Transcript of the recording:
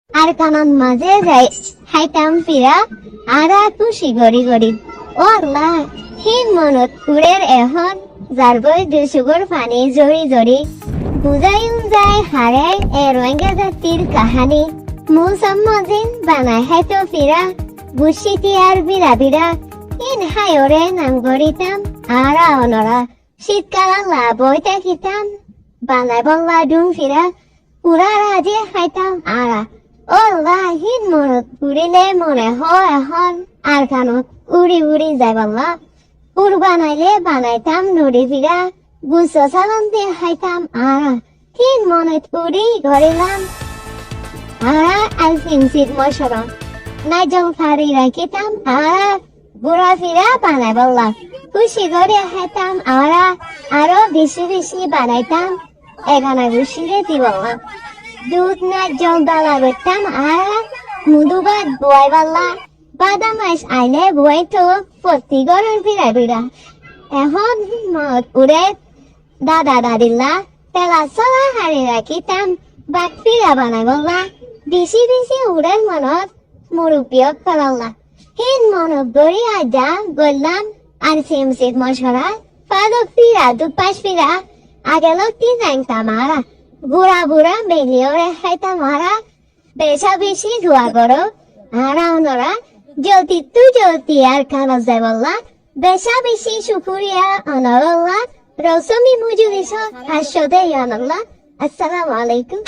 আর কানন মাঝে যাই খাইতাম ফিরা আর খুশি গড়ি গড়ি ও আল্লাহ হিন মনত কুড়ের এখন যার বই দুশুগর পানি জড়ি জড়ি বুঝাইম যায় হারে এ রোহিঙ্গা জাতির কাহানি মুসাম্মদিন বানাই হাইতো ফিরা বুসিতি আর বিরা বিরা ইন হায়রে নাম গড়িতাম আরা অনরা শীতকাল বই থাকিতাম বানাই বল্লা ডুম ফিরা পুরা রাজে খাইতাম আরা ওল্লা হিন মনত উড়িলে মনে হয় এখন আর কানত উড়ি উড়ি যায় বল্লা উড় বানাইলে বানাইতাম নুড়ি ফিরা গুছো সালাম দিয়ে খাইতাম আরা হিন মনত উড়ি গড়িলাম আরা আলফিন শীত মশরম নাইজল ফারি রাখিতাম আরা ঘুরা ফিরা বানাই বললাম খুশি করে খাইতাম আরা আরো বেশি বেশি বানাইতাম এখানে খুশিরে দি বললাম দুধ না জল ডালা করতাম আরা মুদুবাদ বয় বললা বাদাম আইস আইলে বয় তো প্রতি গরম ফিরা ফিরা এখন মত উড়ে দাদা দাদিল্লা তেলা চলা হারি রাখিতাম বাক ফিরা বানাই বললা বেশি বেশি উড়ের মনত মুরুব্বিয়ক ফেলাল্লা হিন মনত গড়ি আজা গড়লাম আর সিমসিত মশরা পাদক ফিরা দুপাশ ফিরা আগে লোকটি জানতাম আরা বুড়া বুড়া মেলিও রেখাইতাম আরা বেশা বেশি ধোয়া করো আরা অনরা জ্যোতি তু জ্যোতি আর কাগজ যায় বললা বেশা বেশি সুপুরিয়া অনরল্লা রসমি মুজুরিস হাস্যদে অনল্লা আসসালামু আলাইকুম